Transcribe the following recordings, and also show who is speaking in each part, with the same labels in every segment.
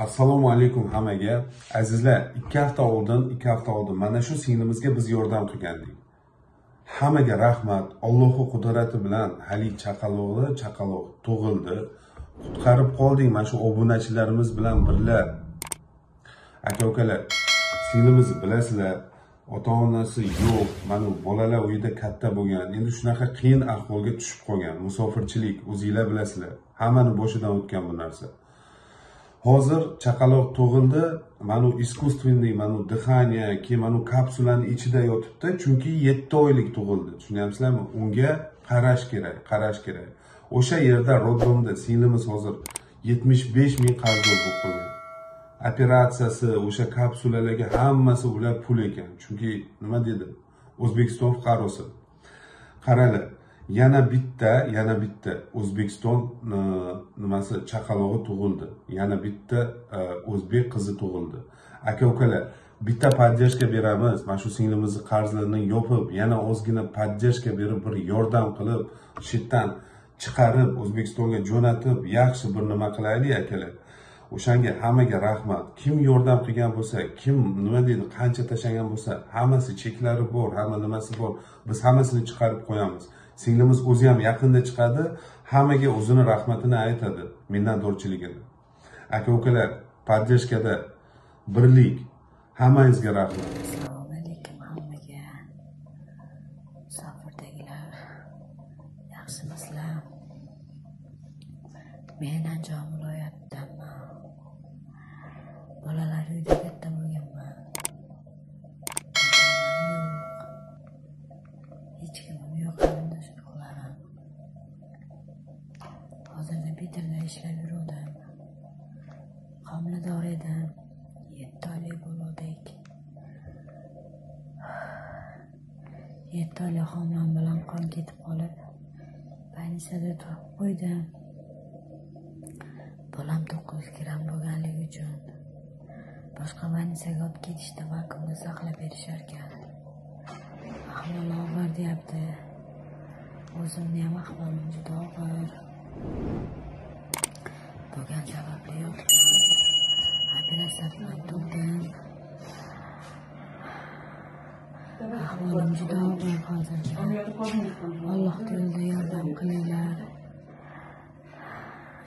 Speaker 1: Assalomu alaykum hammaga. Azizlar, 2 hafta oldin mana shu singlimizga biz yordam qilgandik. Hammaga rahmat. Allohning qudrati bilan hali chaqaloq tug'ildi. Qutqarib qoldik mana shu obunachilarimiz bilan birga. Aka-ukalar, singlimizni bilasizlar. Ota-onasi yo'q. Mana bolalar uyida katta bo'lgan. Endi shunaqa qiyin ahvolga tushib qolgan. Musofirchilik, o'zingizlar bilasizlar. Hammani boshidan o'tgan bu narsa. Hozir chaqaloq tug'ildi, mana iskustvenniy, mana dihaniya, keyin mana kapsulani ichida yotibdi, chunki 7 oylik tug'ildi. Tushunyapsizlarmi? Unga qarash kerak. O'sha yerda roddomda singlimiz hozir 75 ming qarz bo'lib qo'ygan. Operatsiyasi, o'sha kapsulalarga hammasi ular pul ekan. Chunki nima dedi? O'zbekiston fuqarosi. Qaranglar, yana bitta O'zbekiston nimasi chaqalog'i tug'ildi. Yana bitta o'zbek qizi tug'ildi. Aka-ukalar, bitta podдержка beramiz. Mana shu singlimizni qarzlarini yopib, yana ozgina podдержка berib, bir yordam qilib, shitdan chiqarib, O'zbekistonga jo'natib, yaxshi bir nima qilaylik akalar. O'shanga hammaga rahmat. Kim yordam qilgan bo'lsa, kim nima deydi, qancha tashlagan bo'lsa, hammasi cheklari bor, hamma nimasi bor. Biz hammasini chiqarib qo'yamiz. Singlimiz o'zi ham yaqinda chiqadi, hammaga o'zini rahmatini aytadi, minnatdorchiligini. Aka-ukalar, podдержкада birlik. Hammangizga rahmat.
Speaker 2: Assalomu alaykum hammaga. Musofirdagilar, yaxshimisizlar? Men Andijon viloyatidanman. Bolalar uyda katta bo'lganman. Hech kimim yo'q, qarindosh-urug'larim. Hozirda Peterda ishlab yurdim. Homilador edim. 7 oylik bo'ldik. 7 oylik homilam bilan qon ketib qolib, больницада turib qo'ydim. Bolam 9 gram bo'lganligi uchun boshqa больницаga olib ketishdi, vakuumda saqlab berishar ekan. Ahvoli og'ir deyapti. O'zimni ham ahvolim juda og'ir. Bo'lgan sababli yotibman. Operatsiya bilan turdim. Ahvolim juda og'ir hozirda. Alloh yo'lida yordam qilinglar.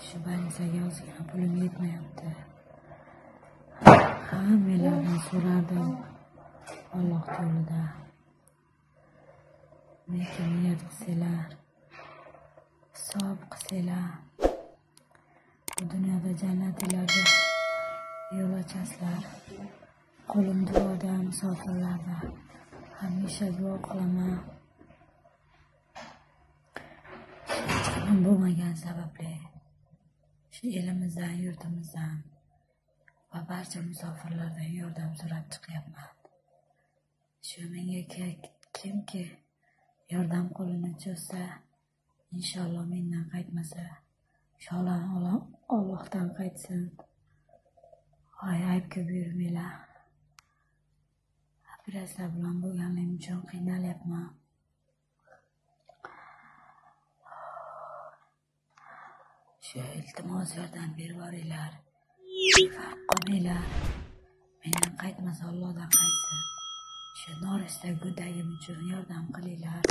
Speaker 2: Shu больницаga ozgina pulim yetmayapti. Hammalardan so'radim. Alloh yo'lida. Lekin niyat qilsanglar, savob qilsanglar, bu dunyoda jannatlarga yo'l ochasizlar. Qo'lim duoda, musofirlarda hamisha duo qilaman. Hech kim bo'lmagan sababli shu elimizdan, yurtimizdan va barcha musofirlardan yordam so'rab chiqyapman. Shu menga kimki yordam qo'lini cho'zsa, inshaalloh mendan qaytmasa, inshaalloh Allohdan qaytsin. Aybga buyurmanglar. Operatsiya bilan bo'lganim uchun qiynalyapman. Shu iltimos yordam berib boringlar. Farq qilmanglar. Mendan qaytmasa Allohdan qaytsin. Shu norisda go'dagim uchun yordam qilinglar.